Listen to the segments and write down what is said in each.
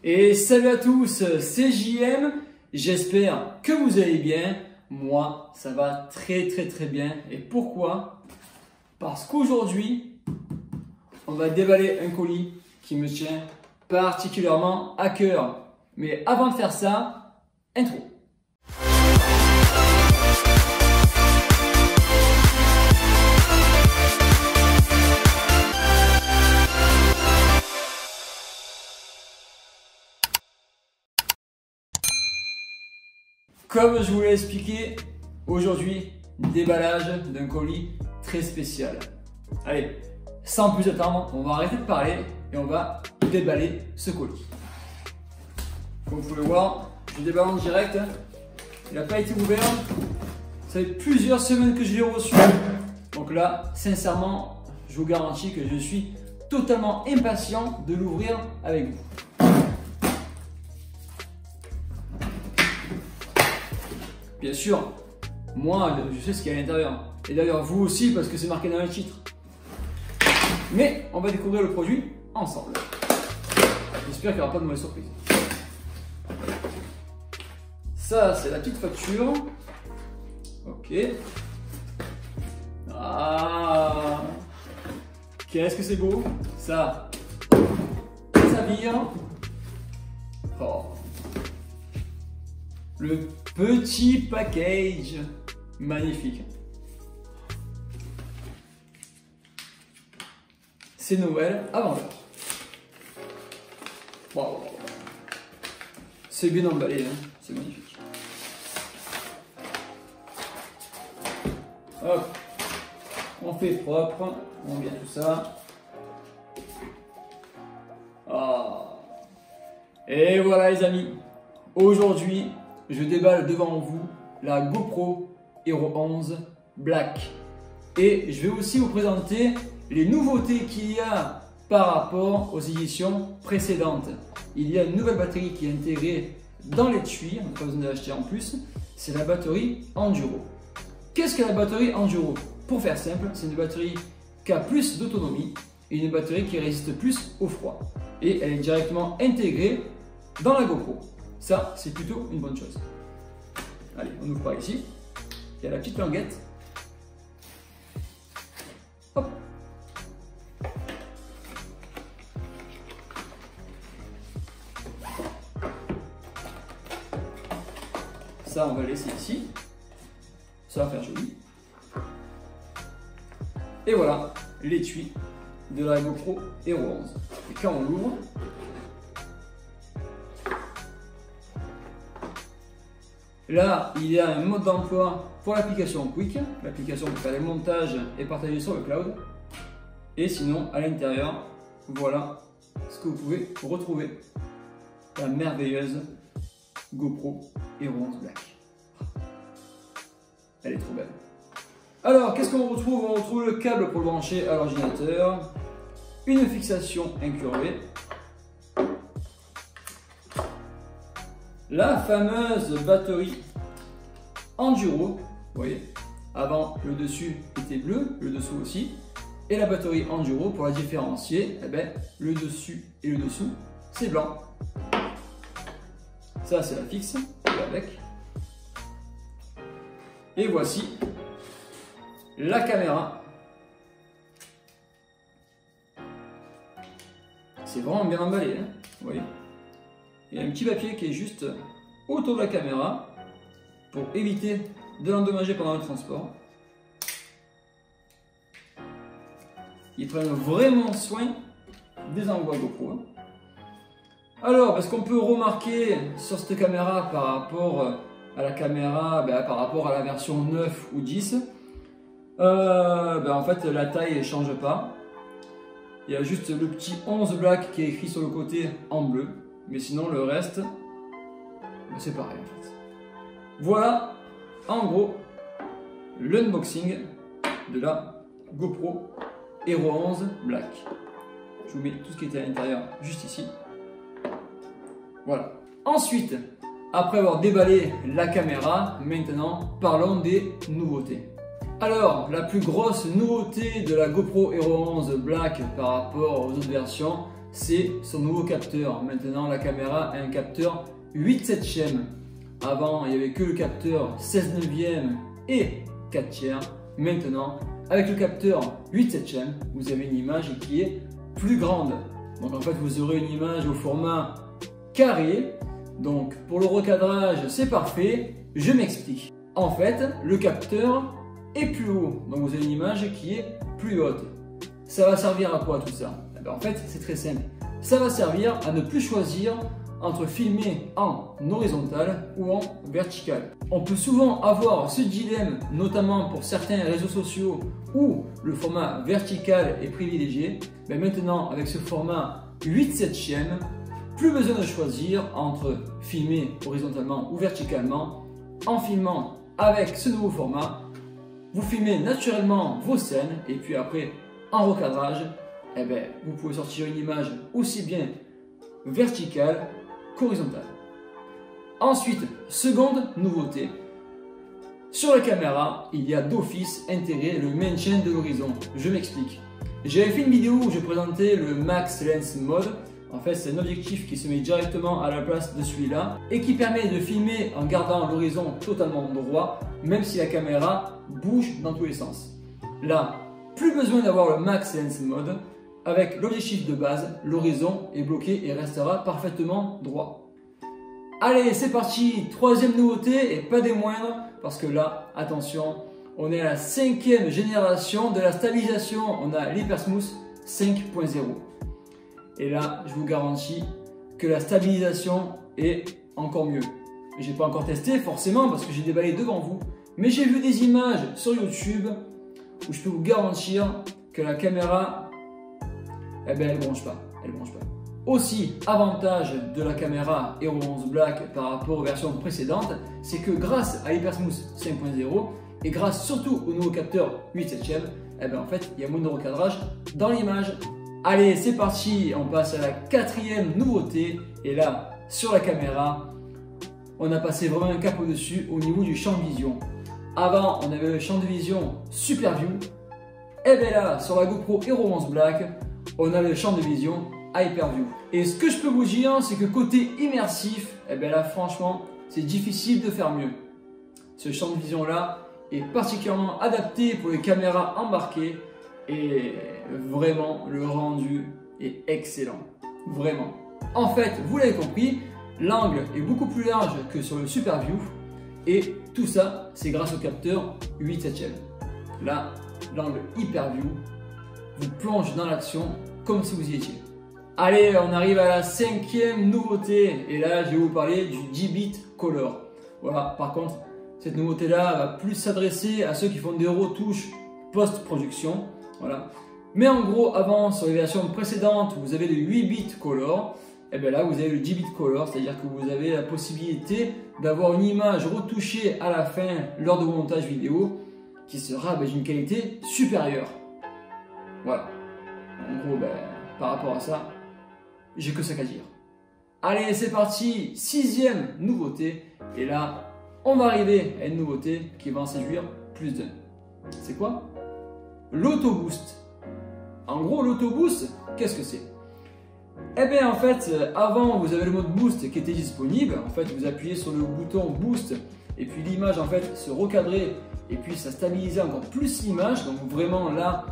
Et salut à tous, c'est JM, j'espère que vous allez bien. Moi, ça va très bien. Et pourquoi? Parce qu'aujourd'hui, on va déballer un colis qui me tient particulièrement à cœur. Mais avant de faire ça, intro. Comme je vous l'ai expliqué, aujourd'hui, déballage d'un colis très spécial. Allez, sans plus attendre, on va arrêter de parler et on va déballer ce colis. Comme vous pouvez le voir, je déballe en direct. Il n'a pas été ouvert. Ça fait plusieurs semaines que je l'ai reçu. Donc là, sincèrement, je vous garantis que je suis totalement impatient de l'ouvrir avec vous. Bien sûr, moi, je sais ce qu'il y a à l'intérieur. Et d'ailleurs, vous aussi, parce que c'est marqué dans le titre. Mais on va découvrir le produit ensemble. J'espère qu'il n'y aura pas de mauvaise surprise. Ça, c'est la petite facture. Ok. Ah, qu'est-ce que c'est beau. Ça vire. Oh. Le petit package, magnifique. C'est Noël avant l'heure. Wow. C'est bien emballé, hein. C'est magnifique. Hop. On fait propre, on vient tout ça. Oh. Et voilà les amis, aujourd'hui, je déballe devant vous la GoPro Hero 11 Black. Et je vais aussi vous présenter les nouveautés qu'il y a par rapport aux éditions précédentes. Il y a une nouvelle batterie qui est intégrée dans l'étui, on n'a pas besoin de l'acheter en plus, c'est la batterie Enduro. Qu'est-ce que la batterie Enduro? Pour faire simple, c'est une batterie qui a plus d'autonomie et une batterie qui résiste plus au froid. Et elle est directement intégrée dans la GoPro. Ça, c'est plutôt une bonne chose. Allez, on ouvre par ici. Il y a la petite languette. Hop. Ça, on va laisser ici. Ça va faire joli. Et voilà, l'étui de la GoPro Hero 11. Et quand on l'ouvre, là, il y a un mode d'emploi pour l'application Quick, l'application pour faire les montages et partager sur le cloud. Et sinon, à l'intérieur, voilà ce que vous pouvez retrouver. La merveilleuse GoPro Hero 11 Black. Elle est trop belle. Alors, qu'est-ce qu'on retrouve? On retrouve le câble pour le brancher à l'ordinateur, une fixation incurvée, la fameuse batterie Enduro, vous voyez, avant le dessus était bleu, le dessous aussi, et la batterie Enduro, pour la différencier, eh ben, le dessus et le dessous, c'est blanc. Ça, c'est la fixe, avec. Et voici la caméra. C'est vraiment bien emballé, hein, vous voyez. Il y a un petit papier qui est juste autour de la caméra pour éviter de l'endommager pendant le transport. Ils prennent vraiment soin des envois GoPro. Alors, parce qu'on peut remarquer sur cette caméra par rapport à la caméra, par rapport à la version 9 ou 10, en fait la taille ne change pas. Il y a juste le petit 11 Black qui est écrit sur le côté en bleu. Mais sinon, le reste, c'est pareil en fait. Voilà, en gros, l'unboxing de la GoPro Hero 11 Black. Je vous mets tout ce qui était à l'intérieur juste ici. Voilà. Ensuite, après avoir déballé la caméra, maintenant, parlons des nouveautés. Alors, la plus grosse nouveauté de la GoPro Hero 11 Black par rapport aux autres versions, c'est son nouveau capteur. Maintenant, la caméra a un capteur 8/7. Avant, il n'y avait que le capteur 16/9 et 4/3. Maintenant, avec le capteur 8/7, vous avez une image qui est plus grande. Donc en fait, vous aurez une image au format carré. Donc pour le recadrage, c'est parfait. Je m'explique. En fait, le capteur est plus haut. Donc vous avez une image qui est plus haute. Ça va servir à quoi tout ça? En fait, c'est très simple. Ça va servir à ne plus choisir entre filmer en horizontal ou en vertical. On peut souvent avoir ce dilemme, notamment pour certains réseaux sociaux où le format vertical est privilégié. Mais maintenant, avec ce format 8/7, plus besoin de choisir entre filmer horizontalement ou verticalement. En filmant avec ce nouveau format, vous filmez naturellement vos scènes et puis après, en recadrage, vous pouvez sortir une image aussi bien verticale qu'horizontale. Ensuite, seconde nouveauté, sur la caméra, il y a d'office intégré le maintien de l'horizon. Je m'explique. J'avais fait une vidéo où je présentais le Max Lens Mode. En fait, c'est un objectif qui se met directement à la place de celui-là et qui permet de filmer en gardant l'horizon totalement droit, même si la caméra bouge dans tous les sens. Là, plus besoin d'avoir le Max Lens Mode. Avec l'objectif de base, l'horizon est bloqué et restera parfaitement droit. Allez, c'est parti, troisième nouveauté et pas des moindres, parce que là, attention, on est à la 5e génération de la stabilisation. On a l'Hypersmooth 5.0. Et là, je vous garantis que la stabilisation est encore mieux. Je n'ai pas encore testé forcément parce que j'ai déballé devant vous, mais j'ai vu des images sur YouTube où je peux vous garantir que la caméra, elle bronche pas. Aussi, avantage de la caméra Hero 11 Black par rapport aux versions précédentes, c'est que grâce à l'Hypersmooth 5.0 et grâce surtout au nouveau capteur 8/7, en fait, il y a moins de recadrage dans l'image. Allez, c'est parti, on passe à la 4e nouveauté. Et là, sur la caméra, on a passé vraiment un cap au-dessus au niveau du champ de vision. Avant, on avait le champ de vision Super View. Et bien là, sur la GoPro Hero 11 Black, on a le champ de vision Hyper View. Et ce que je peux vous dire, c'est que côté immersif, là, franchement, c'est difficile de faire mieux. Ce champ de vision-là est particulièrement adapté pour les caméras embarquées. Et vraiment, le rendu est excellent. Vraiment. En fait, vous l'avez compris, l'angle est beaucoup plus large que sur le Super View. Et tout ça, c'est grâce au capteur 8/7. Là, l'angle Hyper View vous plonge dans l'action comme si vous y étiez. Allez, on arrive à la 5e nouveauté. Et là, je vais vous parler du 10-bit Color. Voilà, par contre, cette nouveauté-là va plus s'adresser à ceux qui font des retouches post-production. Voilà. Mais en gros, avant, sur les versions précédentes, vous avez le 8-bit Color. Et bien là, vous avez le 10-bit Color, c'est-à-dire que vous avez la possibilité d'avoir une image retouchée à la fin lors de vos montages vidéo qui sera d'une qualité supérieure. Voilà. En gros, par rapport à ça, j'ai que ça qu'à dire. Allez, c'est parti, 6e nouveauté. Et là, on va arriver à une nouveauté qui va en séduire plus d'un. C'est quoi? L'Auto Boost. En gros, l'Auto Boost, qu'est-ce que c'est? En fait, avant, vous avez le mode Boost qui était disponible. En fait, vous appuyez sur le bouton Boost et puis l'image, en fait, se recadrait et puis ça stabilisait encore plus l'image. Donc vraiment, là,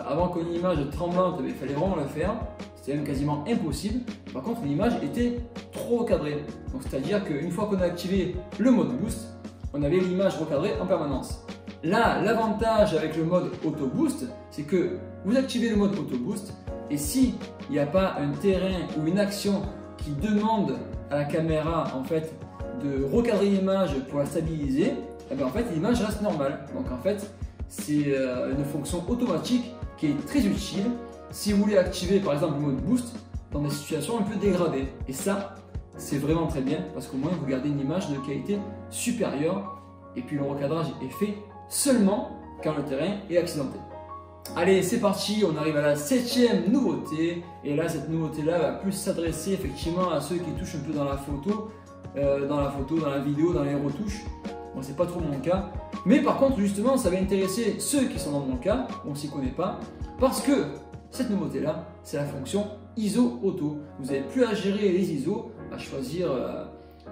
avant qu'une image tremblante, il fallait vraiment le faire. C'était même quasiment impossible. Par contre, l'image était trop recadrée. Donc, c'est-à-dire qu'une fois qu'on a activé le mode Boost, on avait l'image recadrée en permanence. Là, l'avantage avec le mode Auto Boost, c'est que vous activez le mode Auto Boost et s'il n'y a pas un terrain ou une action qui demande à la caméra en fait de recadrer l'image pour la stabiliser, en fait l'image reste normale. Donc en fait, c'est une fonction automatique qui est très utile si vous voulez activer par exemple le mode Boost dans des situations un peu dégradées. Et ça, c'est vraiment très bien parce qu'au moins vous gardez une image de qualité supérieure et puis le recadrage est fait seulement quand le terrain est accidenté. Allez, c'est parti, on arrive à la 7e nouveauté. Et là, cette nouveauté-là va plus s'adresser effectivement à ceux qui touchent un peu dans la photo, dans la vidéo, dans les retouches. Moi, c'est pas trop mon cas. Mais par contre, justement, ça va intéresser ceux qui sont dans mon cas, on s'y connaît pas, parce que cette nouveauté-là, c'est la fonction ISO auto. Vous n'avez plus à gérer les ISO, à choisir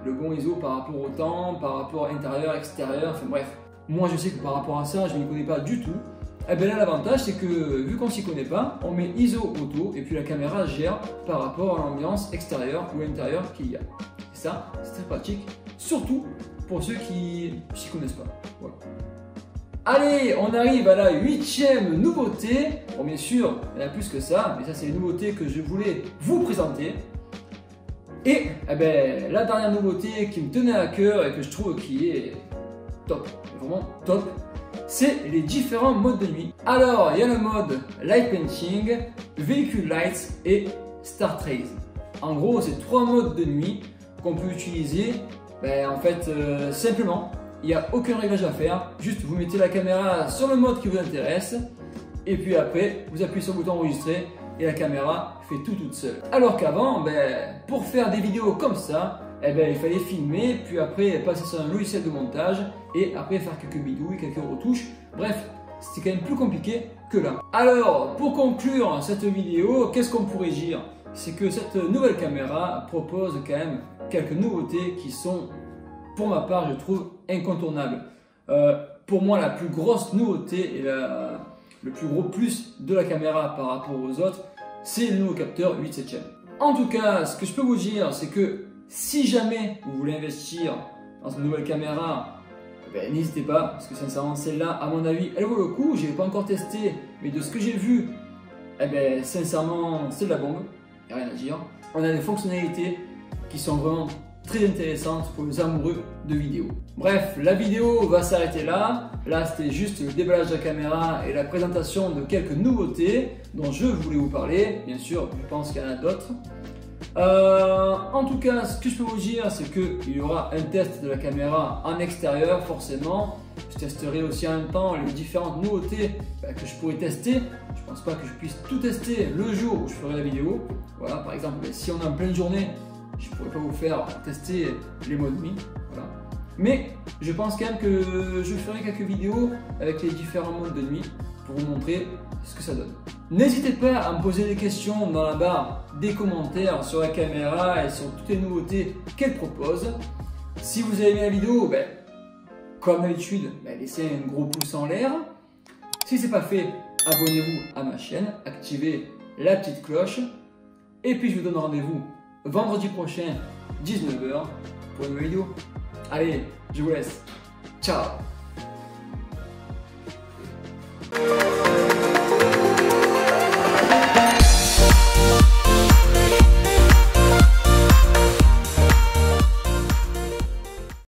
le bon ISO par rapport au temps, par rapport à intérieur, extérieur, enfin bref. Moi, je sais que par rapport à ça, je ne m'y connais pas du tout. Et bien là, l'avantage, c'est que vu qu'on s'y connaît pas, on met ISO auto et puis la caméra gère par rapport à l'ambiance extérieure ou intérieure qu'il y a. Et ça, c'est très pratique, surtout pour ceux qui s'y connaissent pas. Voilà. Allez, on arrive à la 8e nouveauté. Bon, bien sûr, il y en a plus que ça, mais ça, c'est les nouveautés que je voulais vous présenter. Et eh ben, la dernière nouveauté qui me tenait à cœur et que je trouve qui est top, vraiment top, c'est les différents modes de nuit. Alors, il y a le mode Light Painting, Vehicle Lights et Star Trace. En gros, c'est 3 modes de nuit qu'on peut utiliser. En fait, simplement, il n'y a aucun réglage à faire. Juste, vous mettez la caméra sur le mode qui vous intéresse. Et puis après, vous appuyez sur le bouton enregistrer et la caméra fait tout toute seule. Alors qu'avant, pour faire des vidéos comme ça, il fallait filmer, puis après passer sur un logiciel de montage et après faire quelques bidouilles, quelques retouches. Bref, c'était quand même plus compliqué que là. Alors, pour conclure cette vidéo, qu'est-ce qu'on pourrait dire? C'est que cette nouvelle caméra propose quand même quelques nouveautés qui sont, pour ma part, je trouve incontournables. Pour moi, la plus grosse nouveauté et le plus gros plus de la caméra par rapport aux autres, c'est le nouveau capteur 8/7. En tout cas, ce que je peux vous dire, c'est que si jamais vous voulez investir dans une nouvelle caméra, n'hésitez pas, parce que sincèrement celle-là, à mon avis, elle vaut le coup. Je ne l'ai pas encore testé, mais de ce que j'ai vu, sincèrement, c'est de la bombe, il n'y a rien à dire. On a des fonctionnalités qui sont vraiment très intéressantes pour les amoureux de vidéo. Bref, la vidéo va s'arrêter là. Là, c'était juste le déballage de la caméra et la présentation de quelques nouveautés dont je voulais vous parler. Bien sûr, je pense qu'il y en a d'autres. En tout cas, ce que je peux vous dire, c'est qu'il y aura un test de la caméra en extérieur, forcément. Je testerai aussi en même temps les différentes nouveautés que je pourrais tester. Je pense pas que je puisse tout tester le jour où je ferai la vidéo. Voilà, par exemple, si on est en pleine journée, je pourrais pas vous faire tester les modes nuit. Voilà. Mais je pense quand même que je ferai quelques vidéos avec les différents modes de nuit pour vous montrer ce que ça donne. N'hésitez pas à me poser des questions dans la barre des commentaires sur la caméra et sur toutes les nouveautés qu'elle propose. Si vous avez aimé la vidéo, comme d'habitude, laissez un gros pouce en l'air. Si ce n'est pas fait, abonnez-vous à ma chaîne, activez la petite cloche. Et puis je vous donne rendez-vous vendredi prochain, 19 h, pour une nouvelle vidéo. Allez, je vous laisse. Ciao!